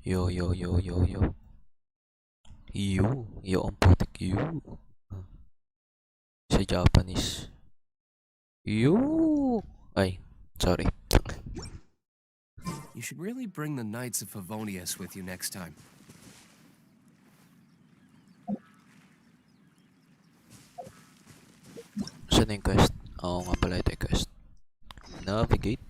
Yo, yo. Yo ang putik, yo. Ah, Sa Japanese. Yo. Ay, sorry. You should really bring the Knights of Favonius with you next time. Saan yung quest? Oo nga pala ito yung quest. Navigate.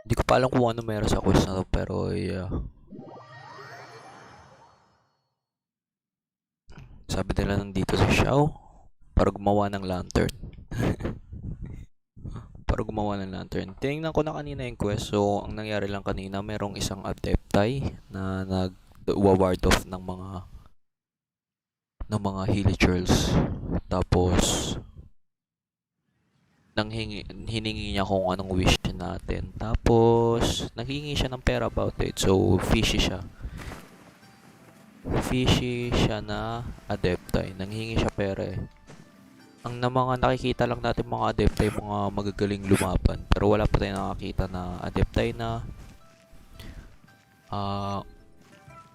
Hindi ko pa alam kung ano meron sa quest na to, pero yeah. Sabi nila nandito si Xiao para gumawa ng lantern. Tinignan ko na kanina yung quest. So, ang nangyari lang kanina, merong isang adeptay na nag-ward off ng mga villagers. Tapos, hiningi niya kung anong wish natin. Tapos, naghingi siya ng pera about it. So, fishy siya. Fishy siya na adeptay. Nanghingi siya pera eh. Ang na mga nakikita lang natin mga adeptay, mga magagaling lumaban. Pero wala pa tayong nakakita na adeptay na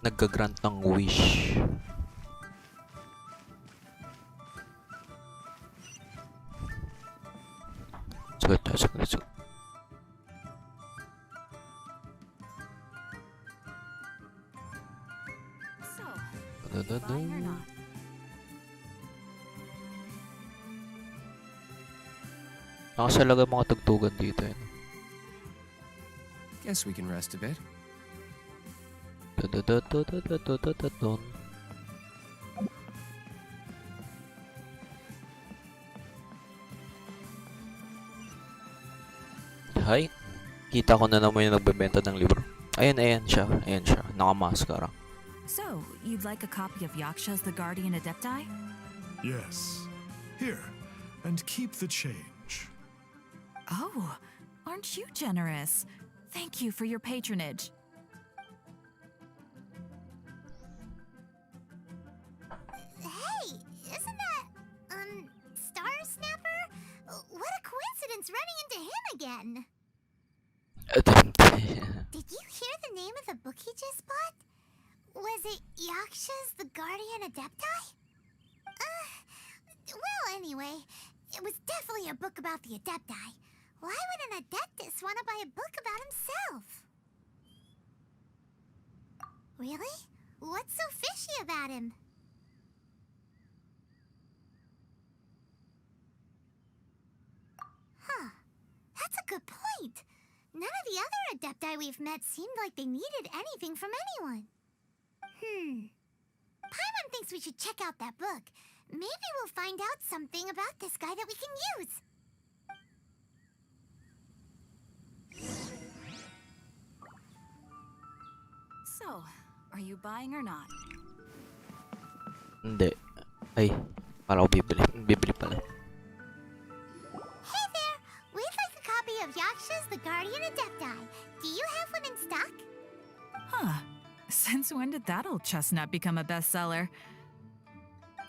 nagga-grant ng wish. Let's go. Nakasalaga mga tugtugan dito eh. Guess we can rest a bit. Hi. Kita ko na naman yung nagbebenta ng libro. Ayan siya. Nakamaskara. So, you'd like a copy of Yaksha's The Guardian Adepti? Yes. Here, and keep the change. Oh, aren't you generous? Thank you for your patronage. Hey, isn't that, Star Snapper? What a coincidence running into him again. Did you hear the name of the book he just bought? Was it Yaksha's The Guardian Adepti? Well, anyway, it was definitely a book about the Adepti. Why would an Adeptus want to buy a book about himself? Really? What's so fishy about him? Huh. That's a good point. None of the other Adepti we've met seemed like they needed anything from anyone. Paimon thinks we should check out that book. Maybe we'll find out something about this guy that we can use. So, are you buying or not? Hindi. Ay, parang ako bibili. Bibili pala. Hey there! We'd like a copy of Yaksha's The Guardian Adepti. Do you have one in stock? Huh. Since when did that old chestnut become a bestseller?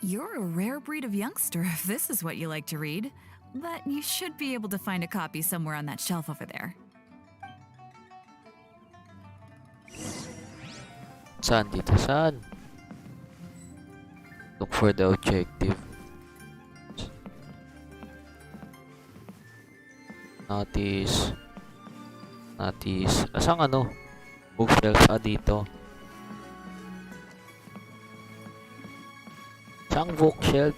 You're a rare breed of youngster if this is what you like to read. But you should be able to find a copy somewhere on that shelf over there. Saan dito? Saan? Look for the objective. Notice. Asang ano? Bookshelf. Dito. Saan bookshelf?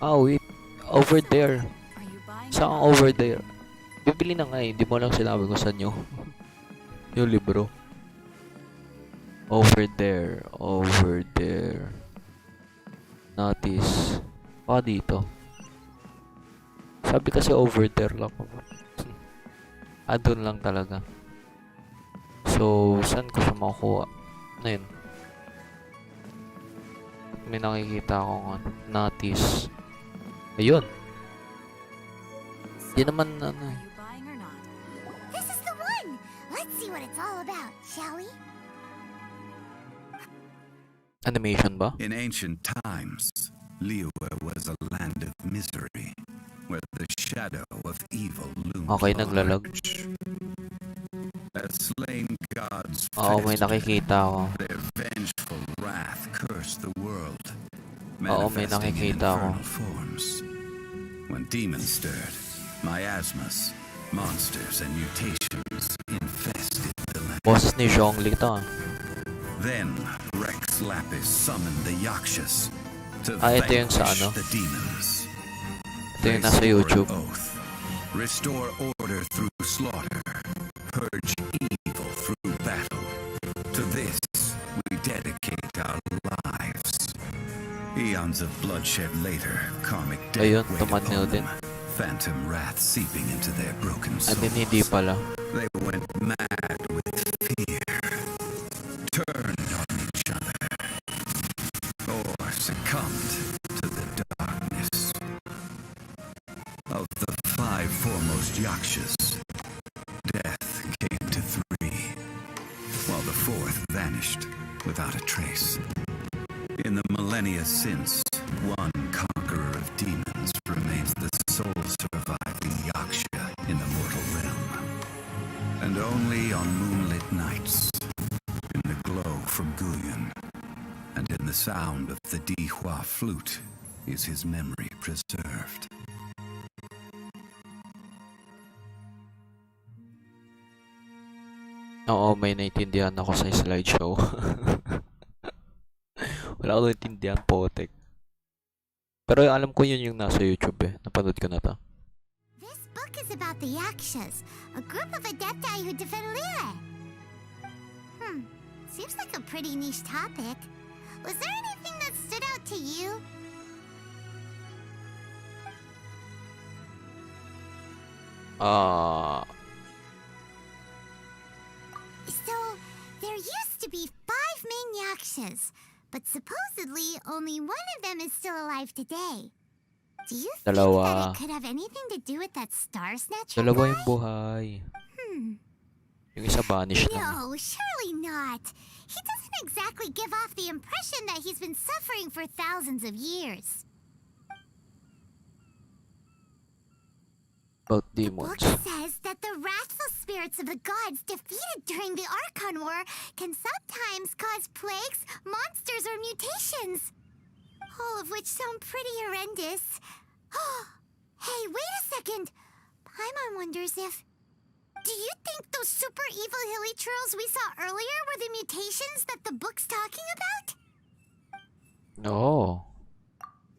Wait. Over there. Are you buying? Saan over there? Bibili na nga eh. Hindi mo lang sinabi kung saan yung yung libro. Over there. Notice. Dito. Sabi kasi over there lang. Doon lang talaga. So, saan ko siya makuha? Ayun. May nakikita akong notice. Ayun. Di naman Are you buying or not? This is the one! Let's see what it's all about, shall we? animation ba? In ancient times, Liyue was a land of misery, where the shadow of evil loomed Okay, naglalag. large. As slain gods May nakikita ako. their vengeful wrath cursed the world, May manifesting in nakikita ako. infernal forms. When demons stirred, miasmas, monsters, and mutations infested the land. Boses ni Zhongli to ah. Then Rex Lapis summoned the Yakshas to Ito yung sa vanquish ano? the demons. Ito yung They nasa swore YouTube. an oath, restore order through slaughter, purge evil through battle. To this we dedicate our Eons of bloodshed later, karmic death Ayun, weighed tumatnil upon din. them. Phantom wrath seeping into their broken And souls. then hindi pala. They went mad with fear, turned on each other, or succumbed to the darkness. Of the 5 foremost yakshas, death came to 3, while the 4th vanished without a trace. In the millennia since, one conqueror of demons remains the sole surviving yaksha in the mortal realm. And only on moonlit nights, in the glow from Guyon, and in the sound of the Dihua flute, is his memory preserved. Oo, may naintindihan ako sa slideshow. Wala ko naintindihan, potek. Pero alam ko yun yung nasa YouTube eh. Napanood ko na to. This book is about the Yakshas, a group of adepti who defend Liyue. Seems like a pretty niche topic. Was there anything that stood out to you? So, there used to be 5 main Yakshas, but supposedly only one of them is still alive today. Do you think that Dalawa. it could have anything to do with that Star Snatcher Dalawa guy? yung buhay. Yung isa vanish na. No, surely not. He doesn't exactly give off the impression that he's been suffering for thousands of years. About The book demons. says that the wrathful spirits of the gods defeated during the Archon War can sometimes cause plagues, monsters, or mutations. All of which sound pretty horrendous. Hey, wait a second. Paimon wonders if... Do you think those super evil hilly trolls we saw earlier were the mutations that the book's talking about? No.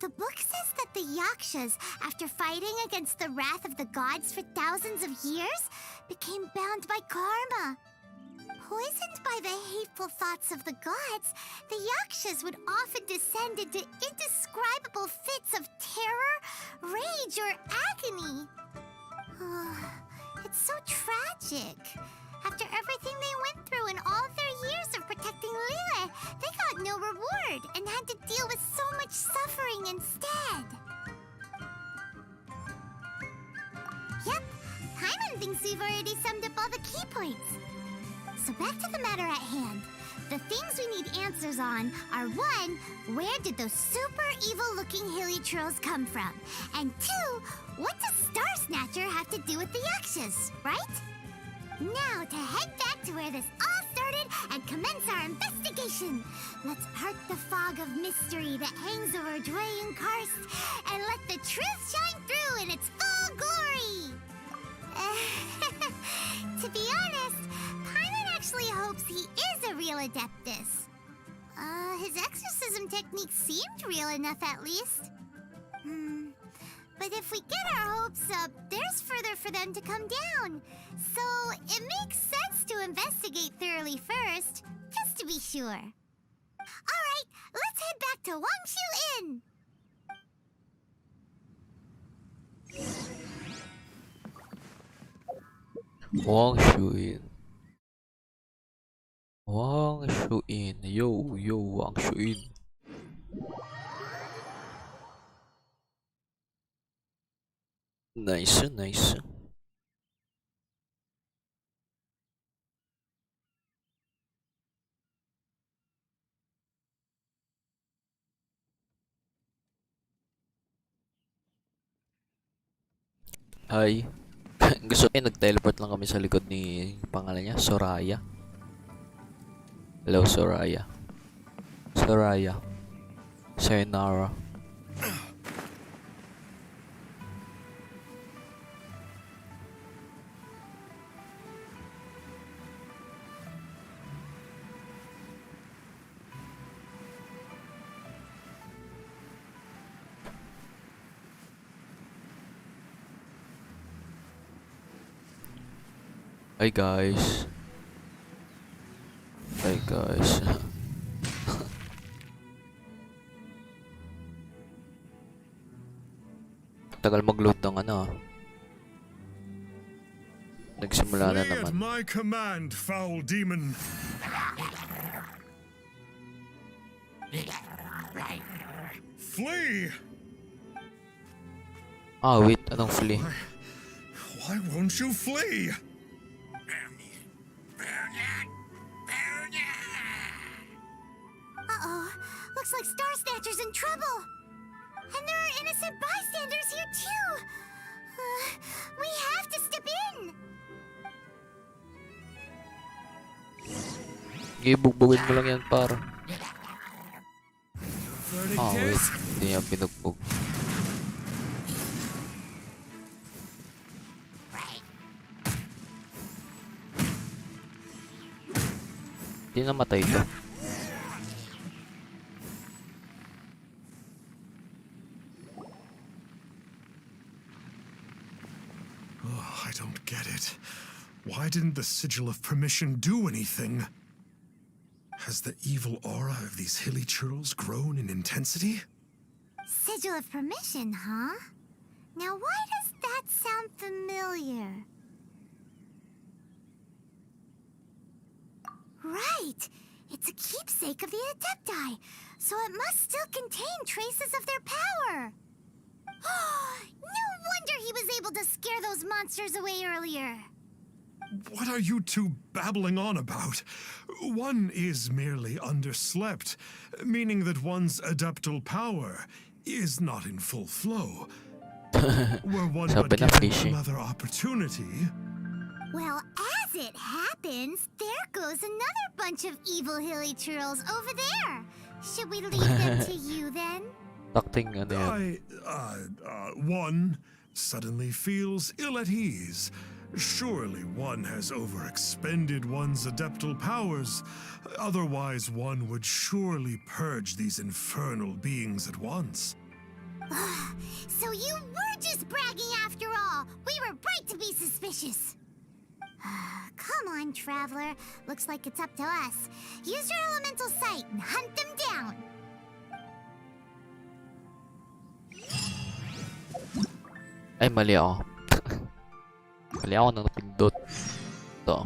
The book says that the Yakshas, after fighting against the wrath of the gods for thousands of years, became bound by karma. Poisoned by the hateful thoughts of the gods, the Yakshas would often descend into indescribable fits of terror, rage, or agony. It's so tragic. After everything they went through in all their years of protecting Liyue, they got no reward and had to deal with so much suffering instead. Yep, Paimon thinks we've already summed up all the key points. So back to the matter at hand. The things we need answers on are 1, where did those super evil-looking hilly trolls come from? And 2, what does Star Snatcher have to do with the Yakshas, right? Now to head back to where this all started and commence our investigation. Let's part the fog of mystery that hangs over Dwayne Karst and let the truth shine through in its full glory. To be honest, Paimon actually hopes he is a real Adeptus. His exorcism technique seemed real enough at least. But if we get our hopes up, there's further for them to come down. So it makes sense to investigate thoroughly first, just to be sure. Alright, let's head back to Wangshu Inn. Wangshuin. Wangshuin. Yo, Wangshuin. Nice. Hi. Gusto ko nag-teleport lang kami sa likod ni pangalan niya, Soraya. Hello, Soraya. Sayonara. Hi guys. Tagal mag-load ng ano. Nagsimula na Flee at naman. my command, foul demon. Flee! Ah, wait. Anong flee? Why won't you flee? Uh-oh. Looks like Star Snatcher's in trouble. And there are innocent bystanders here, too. We have to step in. Ibugbugin mo lang yan, par. Verdict Ah, wait. is Hindi niya binugbog. Hindi namatay to. Oh, I don't get it. Why didn't the Sigil of Permission do anything? Has the evil aura of these hilly churls grown in intensity? Sigil of Permission, huh? Now, why does that sound familiar? Right! It's a keepsake of the Adepti, so it must still contain traces of their power. No wonder he was able to scare those monsters away earlier. What are you two babbling on about? One is merely underslept, meaning that one's adeptal power is not in full flow. Were one Sabi but na given fishy. another opportunity, Well, as it happens, there goes another bunch of evil hilly churls over there. Should we leave them to you then? Acting ano yan. one suddenly feels ill at ease. Surely one has overexpended one's adeptal powers. Otherwise, one would surely purge these infernal beings at once. So you were just bragging after all. We were right to be suspicious. Come on, Traveler. Looks like it's up to us. Use your elemental sight and hunt them down. Ay, mali ako. Mali ako nang napindot. Ito.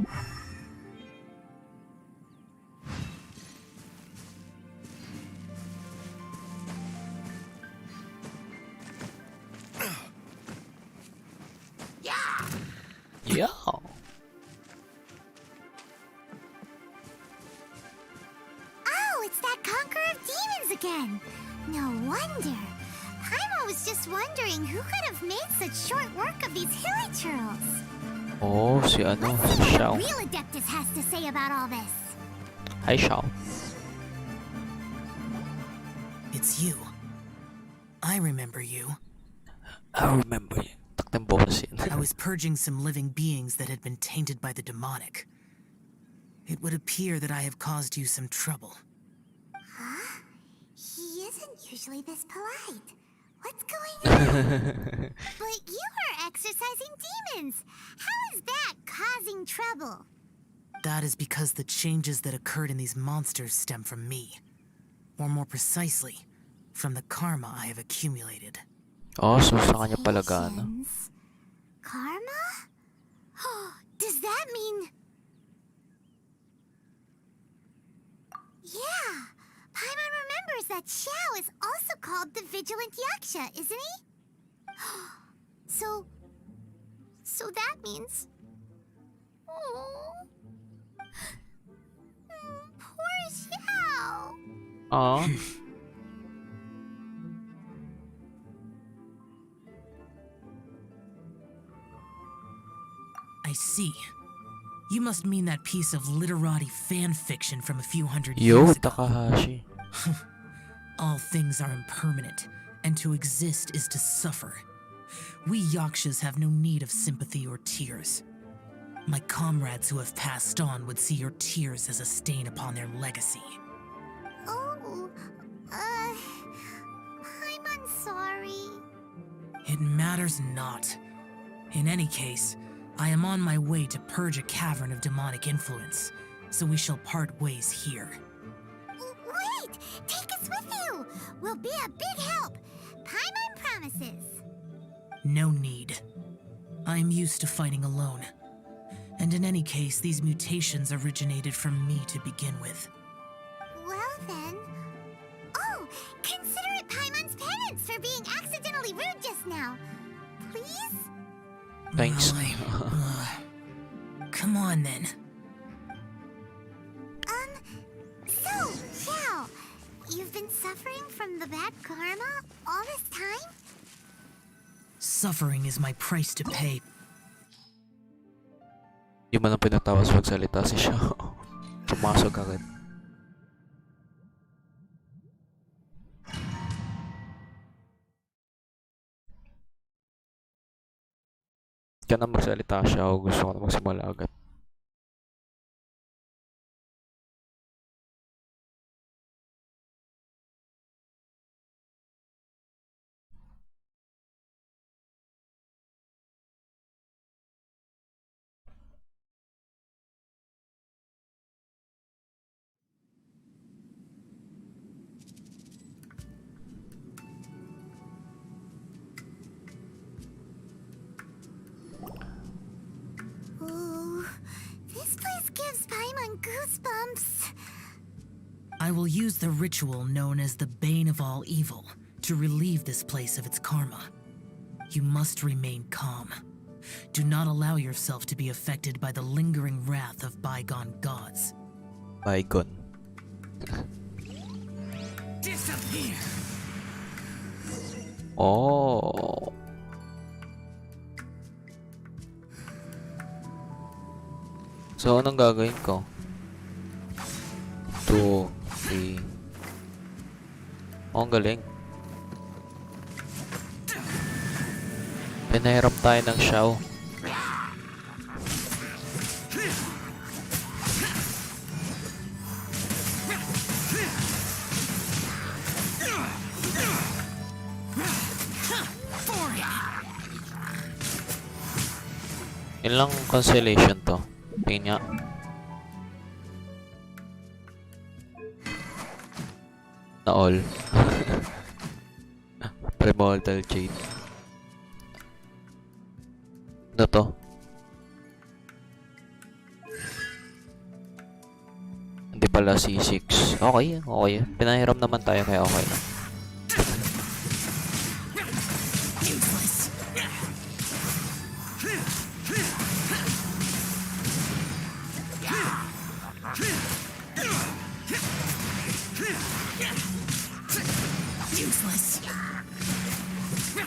Yeah. Oh, it's that Conqueror of Demons again. No wonder. Paimon was just wondering who could have made such short work of these hilly churls. Oh, si ano, Let's si see what Xiao. the real Adeptus has to say about all this. Hi, Xiao. It's you. I remember you. I remember you. Taktem bonus yun. I was purging some living beings that had been tainted by the demonic. It would appear that I have caused you some trouble. Huh? He isn't usually this polite. What's going on? But you are exercising demons. How is that causing trouble? That is because the changes that occurred in these monsters stem from me. Or more precisely, from the karma I have accumulated. Oh, so sa kanya pala gaano. Patience. Karma? Does that mean... Yeah, Paimon remembers that Xiao is also called the Vigilant Yaksha, isn't he? So that means... Oh... Poor Xiao. Ah. I see. You must mean that piece of literati fan fiction from a few hundred Yo, years ago. Takahashi. All things are impermanent, and to exist is to suffer. We Yakshas have no need of sympathy or tears. My comrades who have passed on would see your tears as a stain upon their legacy. Oh, I'm sorry. It matters not. In any case, I am on my way to purge a cavern of demonic influence, so we shall part ways here. Wait! Take us with you! We'll be a big help! Paimon promises. No need. I am used to fighting alone. And in any case, these mutations originated from me to begin with. Well then... Oh! Consider it Paimon's penance for being accidentally rude just now. Please? Thanks. Come on then. So, Xiao, you've been suffering from the bad karma all this time? Suffering is my price to pay. Di mo lang pinatawas magsalita si Xiao. Pumasok agad. Ka na magsalita Xiao. Gusto ko na magsimula agad. Ooh, this place gives Paimon goosebumps. I will use the ritual known as the Bane of All Evil to relieve this place of its karma. You must remain calm. Do not allow yourself to be affected by the lingering wrath of bygone gods. Bygone. Disappear! Oh. So, anong gagawin ko? 2, 3. Oh, ang galing. Pinahiram tayo ng Xiao. Ilang constellation to? Tingin nga. Na all. Primordial Jade. Ano to? Hindi pala C6. Okay, okay. Pinahiram naman tayo kaya okay lang. Useless.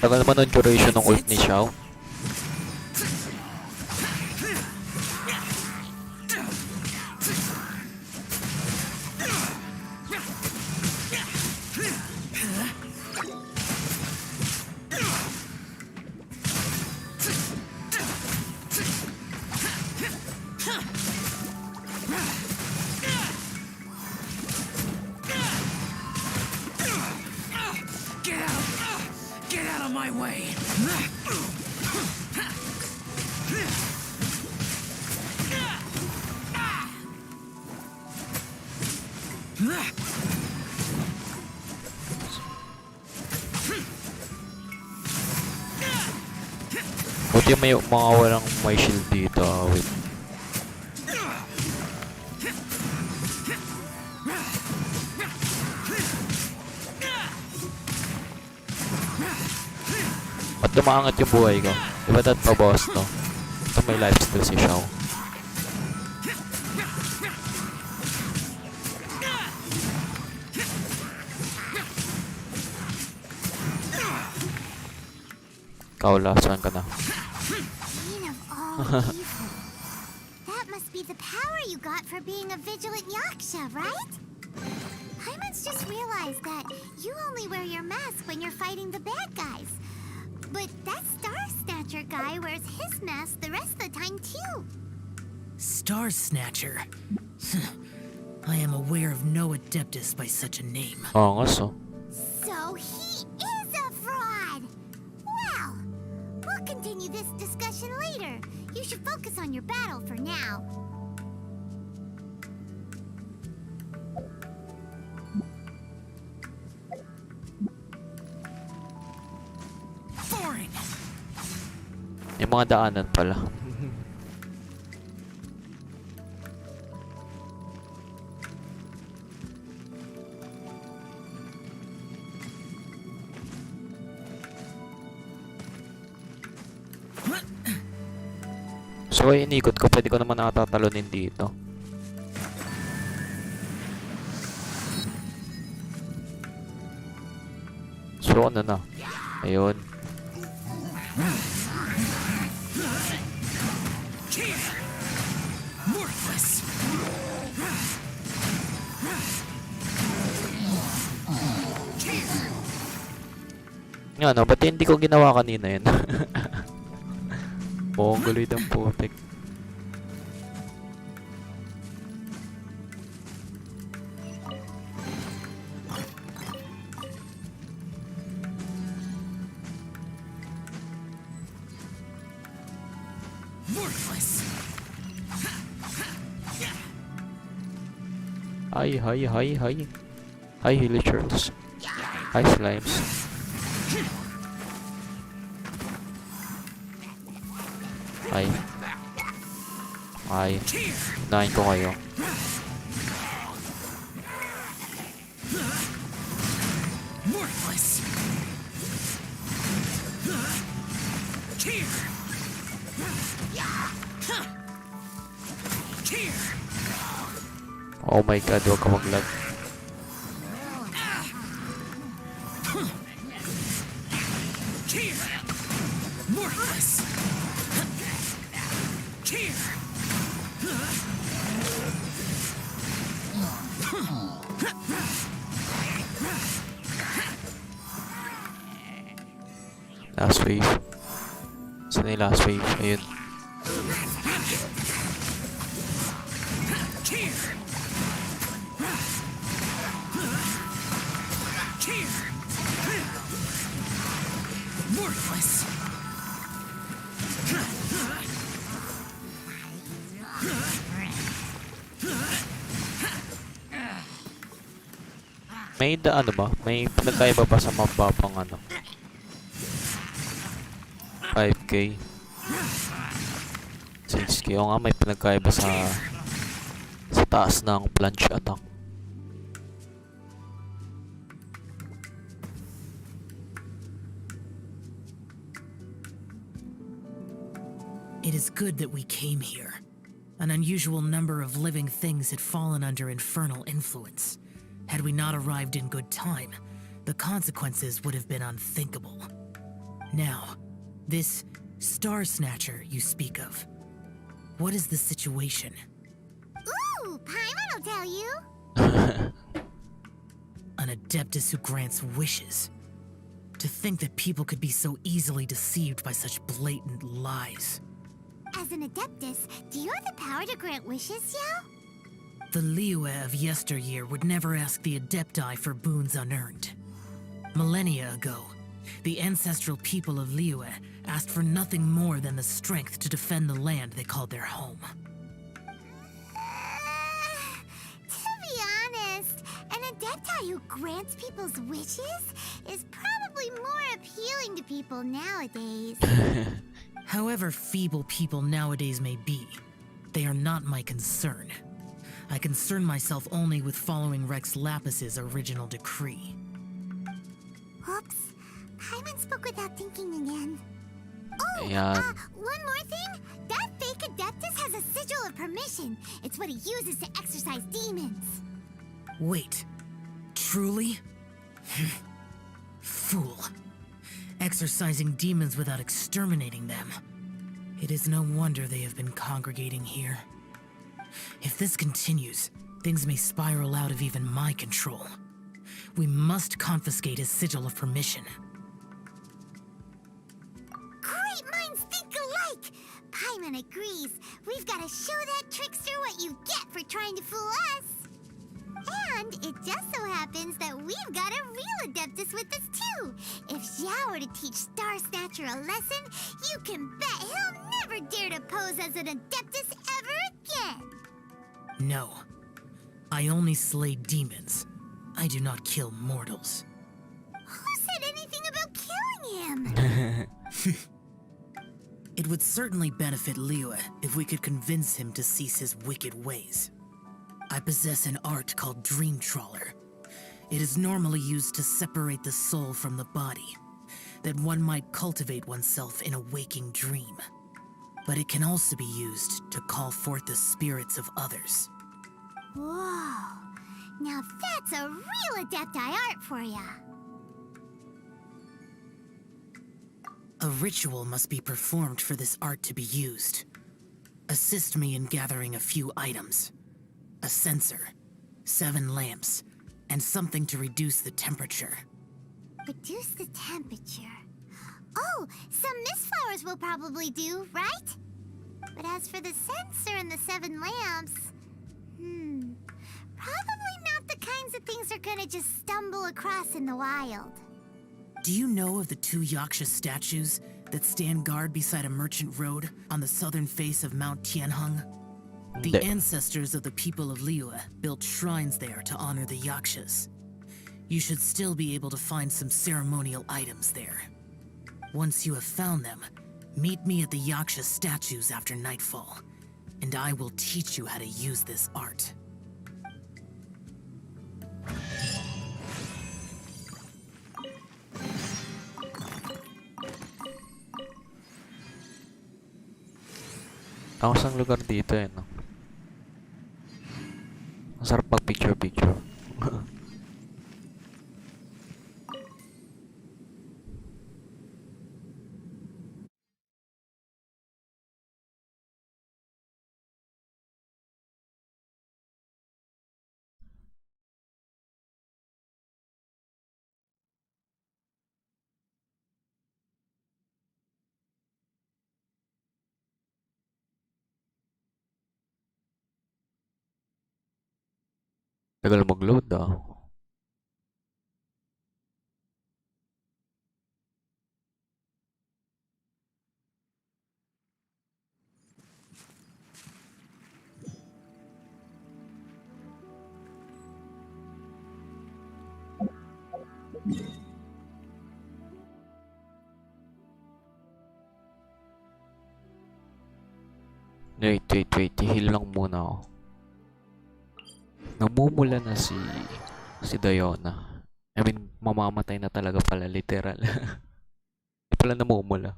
Tagal naman ng duration ng ult ni Xiao. Get out of my way! Buti may mga walang may shield dito. Wait. Ba't tumaangat yung buhay ko? Diba that pa boss to? Ito may lifesteal si Xiao. Kaula, saan ka na? Bane of all evil. That must be the power you got for being a vigilant yaksha, right? Paimon's just realized that you only wear your mask when you're fighting the bad guys. But that Star Snatcher guy wears his mask the rest of the time too. Star Snatcher. I am aware of no Adeptus by such a name. Oo nga so. So he is a fraud! Well, we'll continue this discussion later. You should focus on your battle for now. Boring! Yung mga daanan pala. So ay inikot ko, pwede ko naman nakatatalunin dito. So ano na? Ayun. Nga no, ba't hindi ko ginawa kanina yun? Mongoloid ang putik. Hi, hi, hi, hi. Hi, villagers. Hi, slimes. Hi. Hi. Unahin ko kayo. Oh my god, huwag ka mag-lag. Last wave. Saan yung last wave? Ayun. May ano ba? May pinagkaiba ba sa mapa pang ano? 5k 6k. O nga, may pinagkaiba sa taas ng plunge attack. It is good that we came here. An unusual number of living things had fallen under infernal influence. Had we not arrived in good time, the consequences would have been unthinkable. Now, this Star Snatcher you speak of, what is the situation? Ooh, Paimon will tell you. An Adeptus who grants wishes. To think that people could be so easily deceived by such blatant lies. As an Adeptus, do you have the power to grant wishes, Yao? The Liyue of yesteryear would never ask the Adepti for boons unearned. Millennia ago, the ancestral people of Liyue asked for nothing more than the strength to defend the land they called their home. To be honest, an Adepti who grants people's wishes is probably more appealing to people nowadays. However feeble people nowadays may be, they are not my concern. I concern myself only with following Rex Lapis's original decree. Oops. Paimon spoke without thinking again. Oh, Ayan. one more thing. That fake Adeptus has a sigil of permission. It's what he uses to exorcise demons. Wait, truly? Fool. Exorcising demons without exterminating them. It is no wonder they have been congregating here. If this continues, things may spiral out of even my control. We must confiscate his sigil of permission. Great minds think alike! Paimon agrees. We've got to show that trickster what you get for trying to fool us. And it just so happens that we've got a real Adeptus with us too. If Xiao were to teach Star Snatcher a lesson, you can bet he'll never dare to pose as an Adeptus ever again. No. I only slay demons. I do not kill mortals. Who said anything about killing him? It would certainly benefit Liyue if we could convince him to cease his wicked ways. I possess an art called Dream Trawler. It is normally used to separate the soul from the body, that one might cultivate oneself in a waking dream. But it can also be used to call forth the spirits of others. Whoa. Now that's a real Adepti art for ya. A ritual must be performed for this art to be used. Assist me in gathering a few items. A censer, 7 lamps, and something to reduce the temperature. Reduce the temperature. Oh, some mist flowers will probably do, right? But as for the censer and the 7 lamps, probably not the kinds of things they're gonna just stumble across in the wild. Do you know of the 2 Yaksha statues that stand guard beside a merchant road on the southern face of Mount Tianheng? The Hindi. ancestors of the people of Liyue built shrines there to honor the Yakshas. You should still be able to find some ceremonial items there. Once you have found them, meet me at the Yaksha statues after nightfall, and I will teach you how to use this art. Ang lugar dito eh, no? Ang sarap picture-picture. Tagal mag-load ah. Wait. Heal lang muna ako. Namumula na si Diona. I mean, mamamatay na talaga pala, literal. Hindi pala namumula.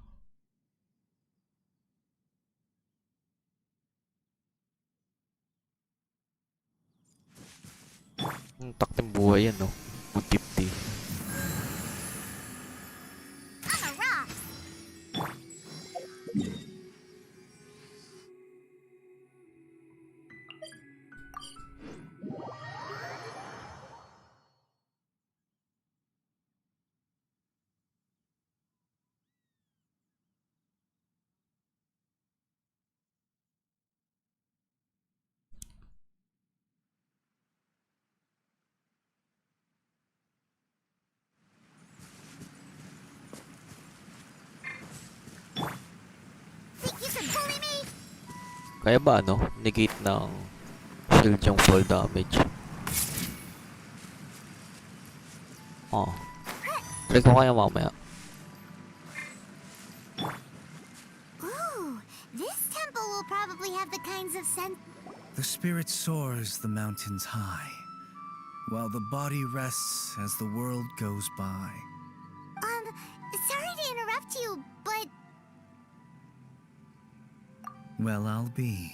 Ang takting buhay yan, no? Magtipti. I'm a rock. Think you can bully me? Kaya ba, ano? Negate ng shield yung fall damage. Oh. Try ko kaya mamaya. Ooh, this temple will probably have the kinds of scent. The spirit soars the mountains high, while the body rests as the world goes by. Sorry to interrupt you, but Well, I'll be.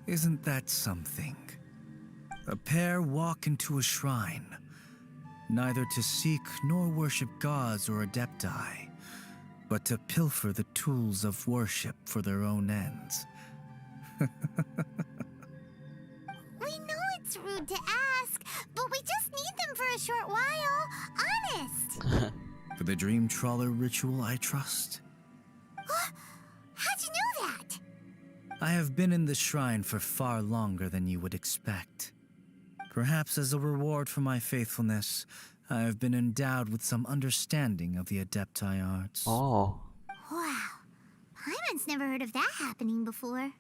Isn't that something? A pair walk into a shrine, neither to seek nor worship gods or adepti, but to pilfer the tools of worship for their own ends. we know it's rude to ask, but we just need them for a short while. Honest. For the Dream Trawler ritual, I trust. How'd you know that? I have been in the shrine for far longer than you would expect. Perhaps as a reward for my faithfulness, I have been endowed with some understanding of the Adepti arts. Oh. Wow. Paimon's never heard of that happening before.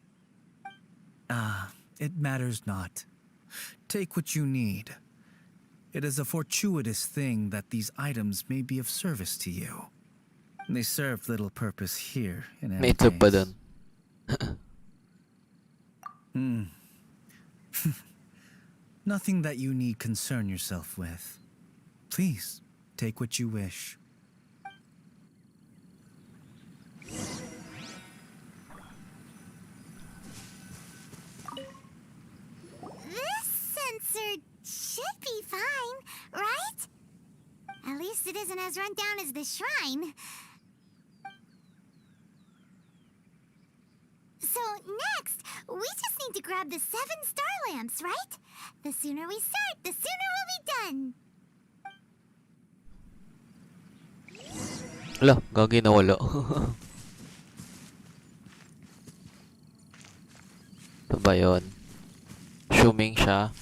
It matters not. Take what you need. It is a fortuitous thing that these items may be of service to you. They serve little purpose here in any May itlog pa case. dun. Nothing that you need concern yourself with. Please, take what you wish. This sensor should be fine, right? At least it isn't as run down as the shrine. So next, we just need to grab the 7 star lamps, right? The sooner we start, the sooner we'll be done. Ala, gagi na wala. Ito ba yun? Assuming siya.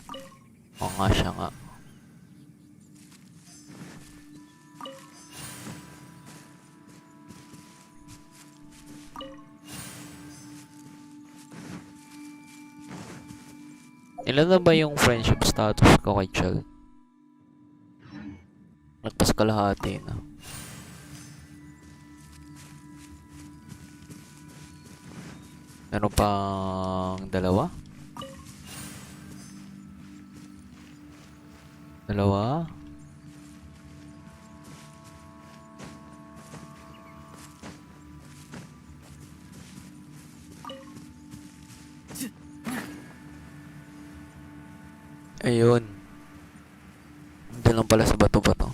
Oo nga siya nga. Ilan na ba yung friendship status ko kay Chel? Nagpas kalahati na. Meron pang dalawa? Dalawa? Ayun. Diyan lang pala sa bato-bato.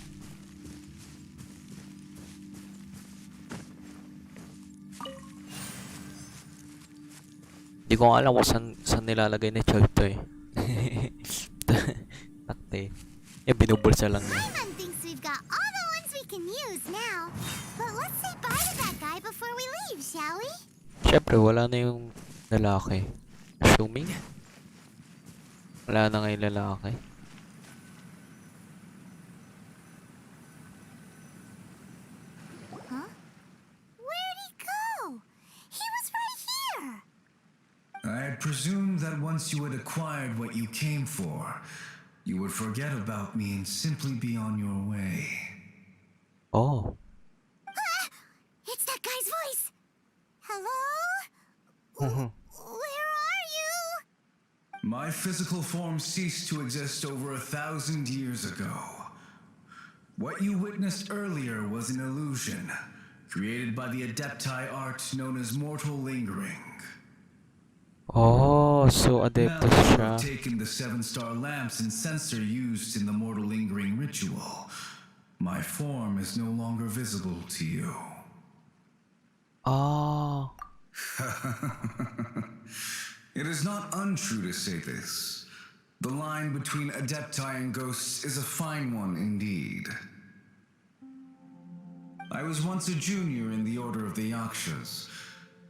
Hindi ko nga alam kung saan nilalagay ni Chal to eh. Takte. Eh, binubulsa lang niya. Paimon thinks we've got all the ones we can use now. But let's say bye to that guy before we leave, shall we? Siyempre, wala na yung lalaki. Assuming. Wala na nga yung lalaki. Huh? Where'd he go? He was right here. I presumed that once you had acquired what you came for, you would forget about me and simply be on your way. Oh. It's that guy's voice. Hello? Where are you? My physical form ceased to exist over 1,000 years ago. What you witnessed earlier was an illusion, created by the Adepti art known as mortal lingering. Oh, so Now adeptus that you siya. have taken the 7-star lamps and sensor used in the mortal lingering ritual, my form is no longer visible to you. Ah. It is not untrue to say this. The line between Adepti and ghosts is a fine one indeed. I was once a junior in the Order of the Yakshas,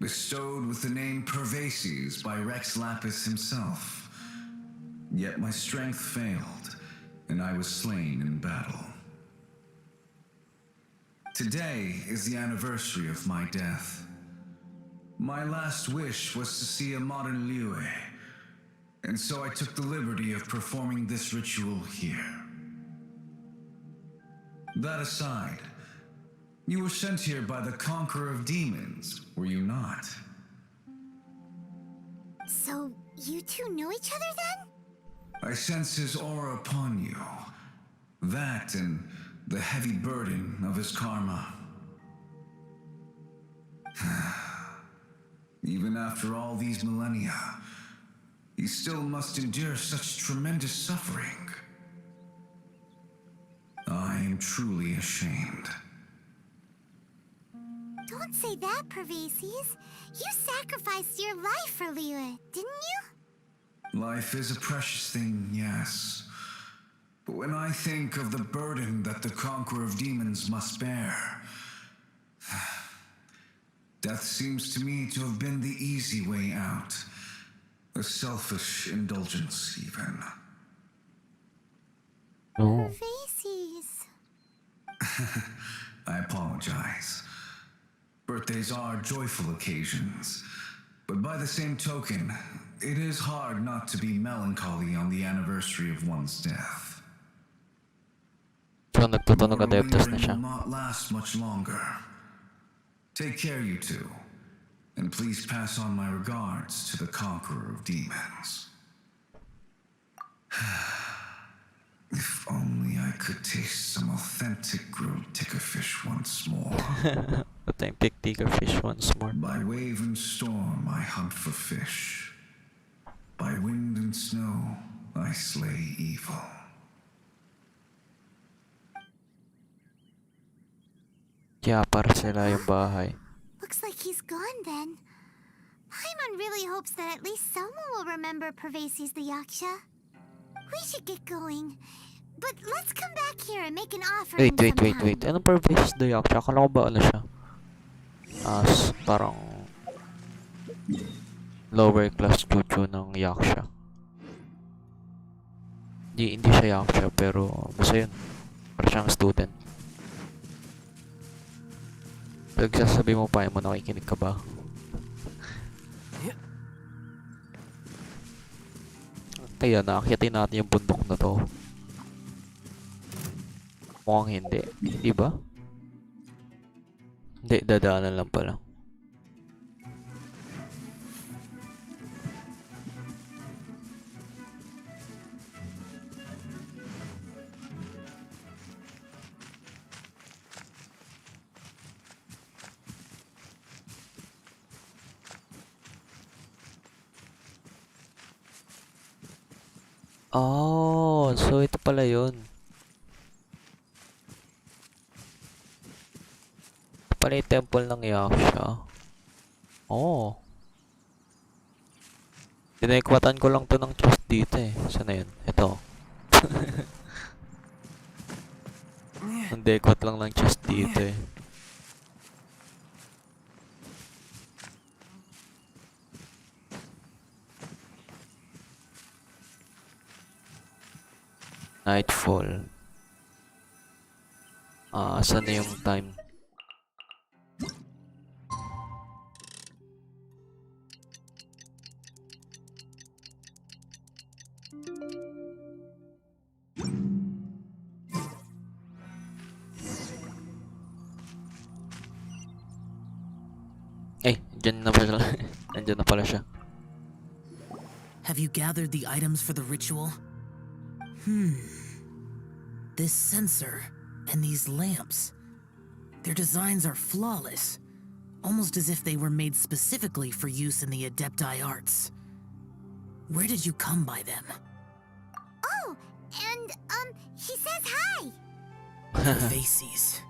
bestowed with the name Pervases by Rex Lapis himself. Yet my strength failed, and I was slain in battle. Today is the anniversary of my death. My last wish was to see a modern Liyue, and so I took the liberty of performing this ritual here. That aside, you were sent here by the Conqueror of Demons, were you not? So, you two know each other then? I sense his aura upon you. That and the heavy burden of his karma. Even after all these millennia, he still must endure such tremendous suffering. I am truly ashamed. Don't say that, Pervases. You sacrificed your life for Liyue, didn't you? Life is a precious thing, yes. But when I think of the burden that the Conqueror of Demons must bear, death seems to me to have been the easy way out. A selfish indulgence, even. Oh. Pervases. I apologize. Birthdays are joyful occasions, but by the same token, it is hard not to be melancholy on the anniversary of one's death. So, nagtutunog Mortal adeptus na lingering siya. will not last much longer. Take care, you two. And please pass on my regards to the conqueror of demons. If only I could taste some authentic grilled tickerfish once more. Authentic tiger fish once more. By wave and storm I hunt for fish. By wind and snow I slay evil. Kaya para sila yung bahay. Looks like he's gone then. Paimon really hopes that at least someone will remember Pervasi's the Yaksha. We should get going. But let's come back here and make an offering sometime. Wait. Anong purpose the Yaksha? Akala ko ba ano siya? Parang lower class chuchu ng Yaksha. Hindi siya Yaksha, pero basta yun. Para siyang student. Pagsasabi mo pa mo, nakikinig ka ba? Kaya nakakyatin natin yung bundok na to. Mukhang hindi. Di ba? Hindi, dadaanan lang pala. Oh, so ito pala yun. Ito pala yung temple ng Yaksha. Oh. Dinekwatan ko lang to ng chest dito eh. Saan na yun? Ito. Nandekwat lang ng chest dito eh. Nightfall. Saan na yung time? Dyan na pala. Nandyan na pala siya. Have you gathered the items for the ritual? This sensor and these lamps. Their designs are flawless, almost as if they were made specifically for use in the Adepti arts. Where did you come by them? Oh, and, he says hi! Pervasi's.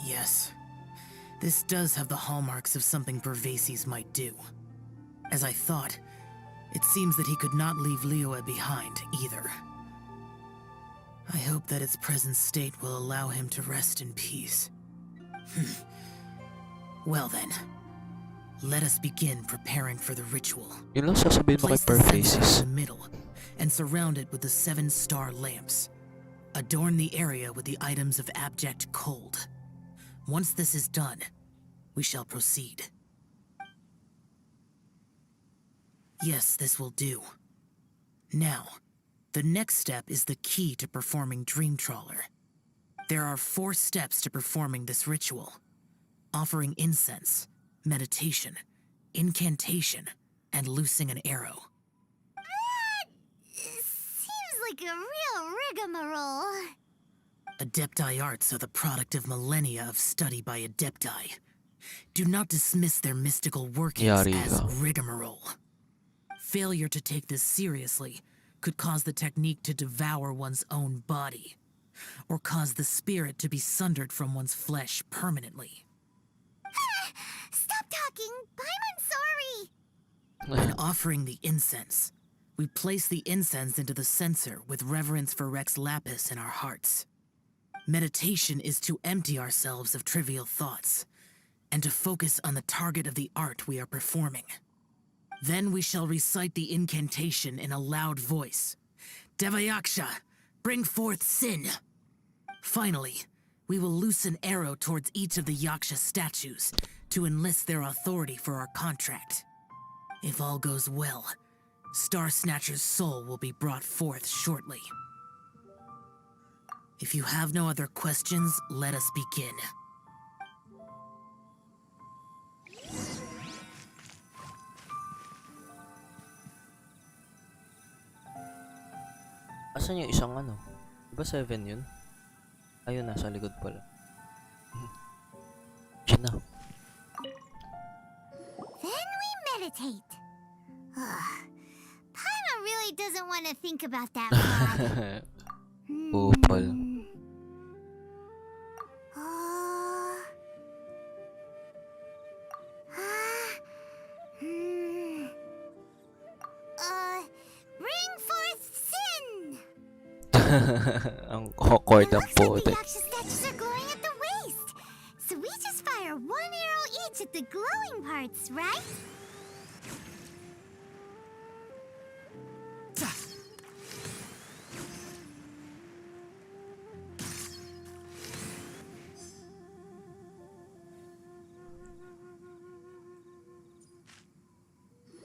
Yes. This does have the hallmarks of something Pervasi's might do. As I thought, it seems that he could not leave Liyue behind, either. I hope that its present state will allow him to rest in peace. Well then, let us begin preparing for the ritual. Yun lang sasabihin mo kay Place the sensor Perfaces. in the middle, and surround it with the 7-star lamps. Adorn the area with the items of abject cold. Once this is done, we shall proceed. Yes, this will do. Now, the next step is the key to performing Dream Trawler. There are 4 steps to performing this ritual: offering incense, meditation, incantation, and loosing an arrow. Seems like a real rigmarole. Adepti arts are the product of millennia of study by Adepti. Do not dismiss their mystical workings Yari as ka. rigmarole. Failure to take this seriously could cause the technique to devour one's own body, or cause the spirit to be sundered from one's flesh permanently. Stop talking! I'm sorry! When offering the incense, we place the incense into the censer with reverence for Rex Lapis in our hearts. Meditation is to empty ourselves of trivial thoughts, and to focus on the target of the art we are performing. Then we shall recite the incantation in a loud voice. Devayaksha, bring forth sin! Finally, we will loose an arrow towards each of the Yaksha statues to enlist their authority for our contract. If all goes well, Star Snatcher's soul will be brought forth shortly. If you have no other questions, let us begin. Asan yung isang ano? Diba 7 yun? Ayun, nasa likod pala. Siya na. Then we meditate. Ugh. Paimon really doesn't want to think about that fraud. Kupal. Uh, hmm. Bring forth sin! Ang awkward It ang looks like puti. the Yaksha statues are glowing at the waist. So we just fire one arrow each at the glowing parts, right?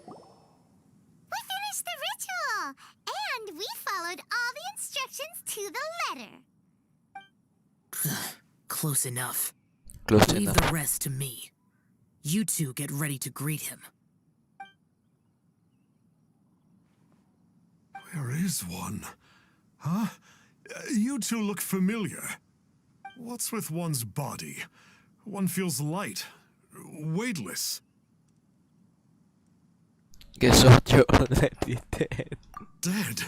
We finished the ritual! And we followed all the instructions to the letter. Close enough. Close Leave enough. the rest to me. You two get ready to greet him. Where is one? Huh? You two look familiar. What's with one's body? One feels light, weightless. Guess what? You're already dead. Dead?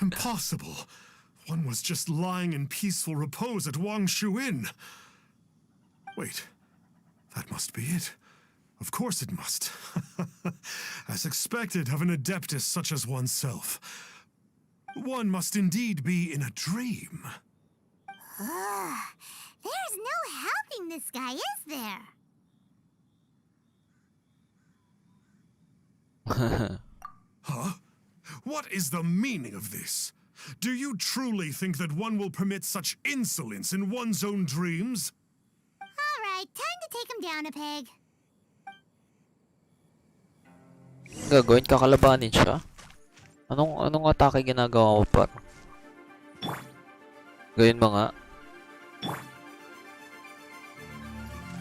Impossible. One was just lying in peaceful repose at Wangshu Inn. Wait, that must be it. Of course it must. As expected of an adeptus such as oneself. One must indeed be in a dream. There's no helping this guy, is there? Huh? What is the meaning of this? Do you truly think that one will permit such insolence in one's own dreams? All right, time to take him down a peg. Gagawin, kakalabanin siya? Anong atake ginagawa mo pa? Gawin mo nga.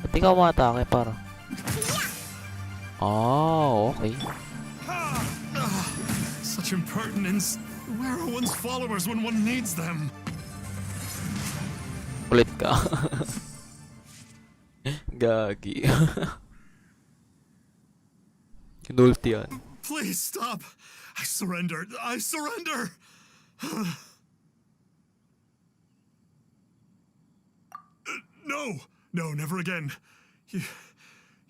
Ba't ikaw matake para? Ah, okay. Such impertinence. Where are one's followers when one needs them? Kulit ka. Gagi. Kinulti yan. Please stop. I surrender. I surrender. No. No, never again.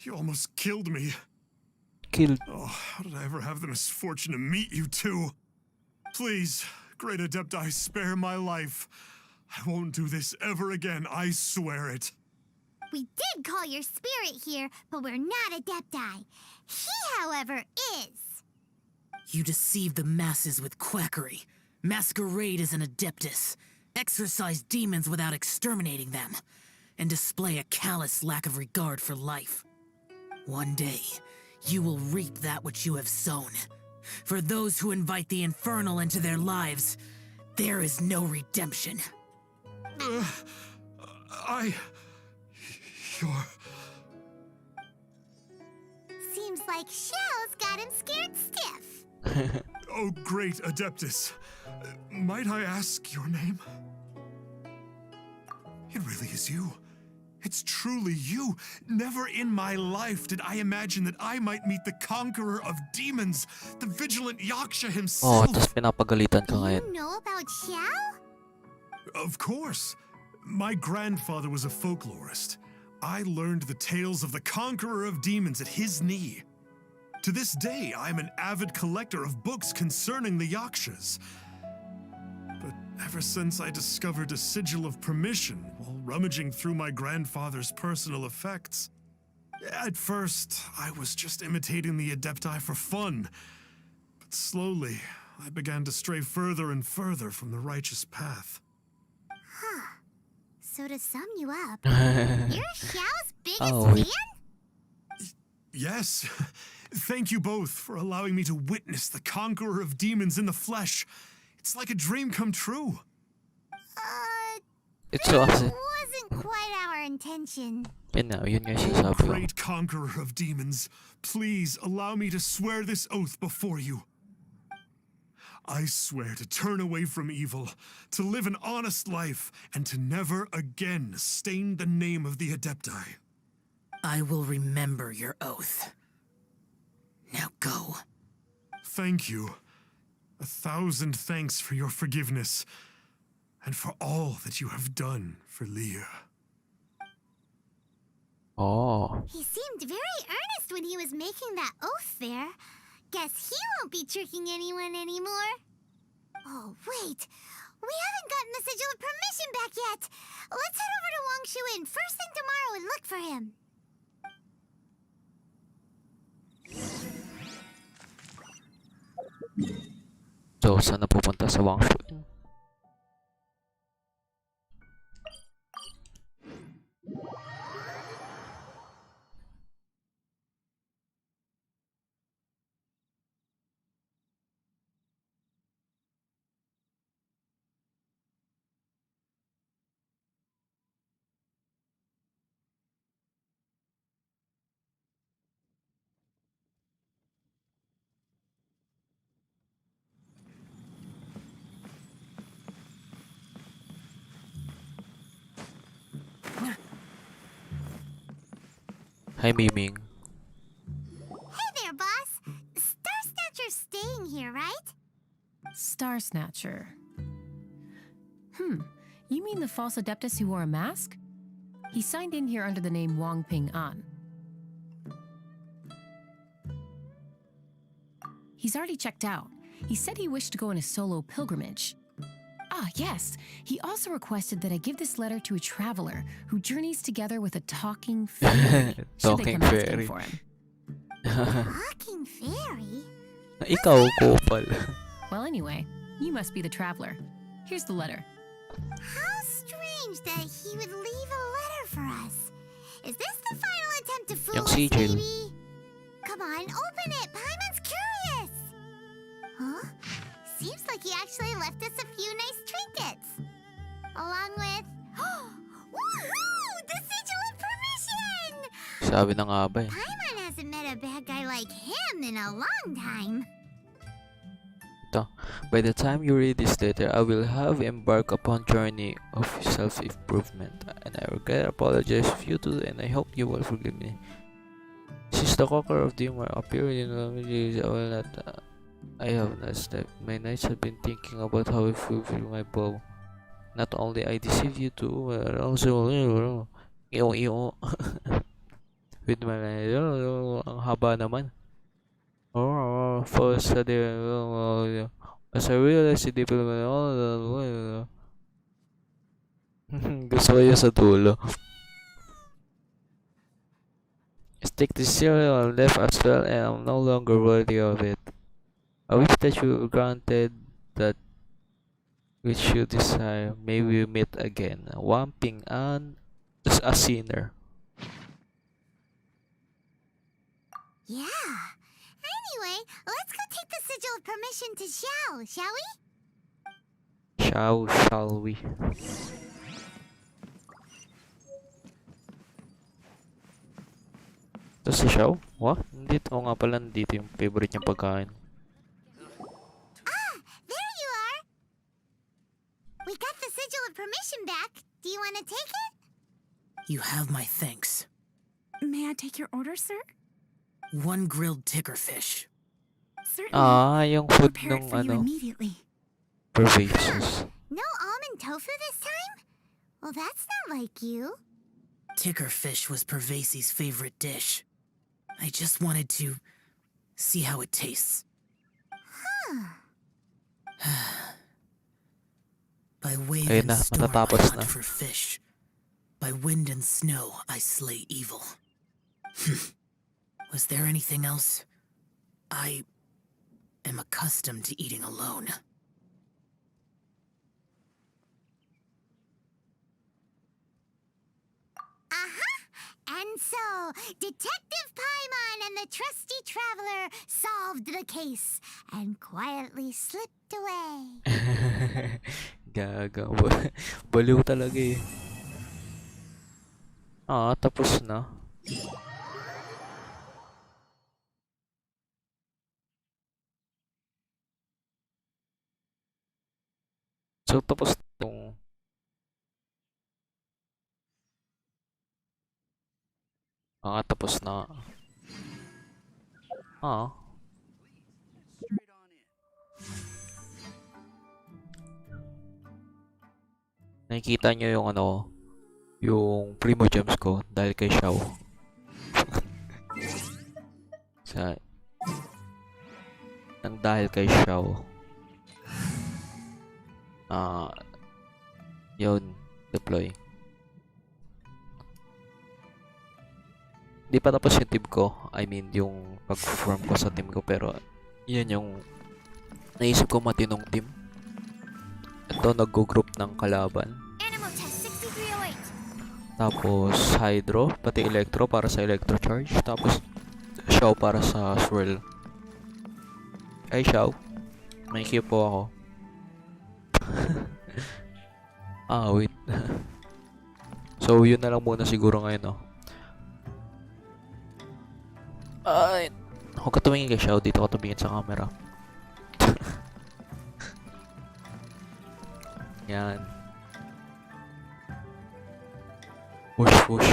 You almost killed me. Killed. Oh, how did I ever have the misfortune to meet you two? Please, great Adepti, spare my life. I won't do this ever again, I swear it. We did call your spirit here, but we're not Adepti. He, however, is. You deceive the masses with quackery, masquerade as an adeptus, exorcise demons without exterminating them, and display a callous lack of regard for life. One day, you will reap that which you have sown. For those who invite the infernal into their lives, there is no redemption. You're... Seems like Xiao's got him scared stiff. Oh, great Adeptus. Might I ask your name? It really is you. It's truly you. Never in my life did I imagine that I might meet the conqueror of demons, the vigilant Yaksha Oh, himself. tapos pinapagalitan ka Do ngayon. you know about Xiao? Of course. My grandfather was a folklorist. I learned the tales of the conqueror of demons at his knee. To this day, I'm an avid collector of books concerning the Yakshas. But ever since I discovered a sigil of permission while rummaging through my grandfather's personal effects, at first, I was just imitating the Adepti for fun. But slowly, I began to stray further and further from the righteous path. So to sum you up, you're Xiao's biggest Oh, wait. fan? Yes. Thank you both for allowing me to witness the conqueror of demons in the flesh. It's like a dream come true. It's That awesome. wasn't quite our intention. Yun nga yung sinasabi ko. Great conqueror of demons, please allow me to swear this oath before you. I swear to turn away from evil, to live an honest life, and to never again stain the name of the Adepti. I will remember your oath. Now go. Thank you. 1,000 thanks for your forgiveness, and for all that you have done for Leah. Oh. He seemed very earnest when he was making that oath there. Guess he won't be tricking anyone anymore. Oh, wait. We haven't gotten the Sigil of Permission back yet. Let's head over to Wangshuin first thing tomorrow and look for him. So, saan na pupunta sa Wangshuin? Hi, Miming. Hey there, boss. Star Snatcher's staying here, right? Star Snatcher. You mean the false adeptus who wore a mask? He signed in here under the name Wang Ping An. He's already checked out. He said he wished to go on a solo pilgrimage. Ah, yes. He also requested that I give this letter to a traveler who journeys together with a talking fairy. Should they Talking come asking fairy. for him. Talking fairy? Ikaw, Kopal. Well, anyway, you must be the traveler. Here's the letter. How strange that he would leave a letter for us. Is this the final attempt to fool Yung us, sigil. maybe? Come on, open it. Paimon's curious. Huh? Seems like he actually left us a few nice trinkets. Along with... Woohoo! The Sigil of Permission! Sabi na nga ba eh. Paimon hasn't met a bad guy like him in a long time. By the time you read this letter, I will have embarked upon journey of self-improvement, and I regret apologize if you do, and I hope you will forgive me. Since the conqueror of Dimar appeared in the villages, I have not slept. My nights have been thinking about how I fulfill my bow. Not only I deceive you too, but also iyo with my ang haba naman. First, as I realized the diplomat, gusto ko yun sa dulo. Stick the cereal left as well, and I'm no longer worthy of it. I wish that you granted that which you desire. May we meet again. Wamping An is a sinner. Yeah. Anyway, let's go take the Sigil of Permission to Xiao, shall we? Shall we? Ito si Xiao? What? Nandito nga pala, nandito yung favorite niyang pagkain. Ah, there you are. We got the Sigil of Permission back. Do you want to take it? You have my thanks. May I take your order, sir? 1 grilled ticker fish. Certainly. Yung I'll food prepare it nung for you immediately. pervasive. No almond tofu this time? Well, that's not like you. Ticker fish was Pervasi's favorite dish. I just wanted to see how it tastes. By wave Ayun and na, storm I matatapos hunt na. for fish. By wind and snow I slay evil. Was there anything else? I am accustomed to eating alone. And so, Detective Paimon and the trusty traveler solved the case and quietly slipped away. Gaga. Baliw talaga eh. Tapos na. So, tapos tong tapos na. Ah, nakikita nyo yung yung Primo Gems ko dahil kay Xiao. Sa, nang dahil kay Xiao. Yun, deploy. Di pa tapos yung team ko. I mean, yung pag-form ko sa team ko. Pero, yan yung naisip ko matinong team. Ito, nag-group ng kalaban. Animal test 6308. Tapos, Hydro, pati Electro para sa Electro Charge. Tapos, Xiao para sa Swirl. Ay, Xiao. May cue po ako. Wait. So, yun na lang muna siguro ngayon, no? Ay, huwag ka tumingin kay Xiao. Dito ka tumingin sa camera. Yan. Push, push.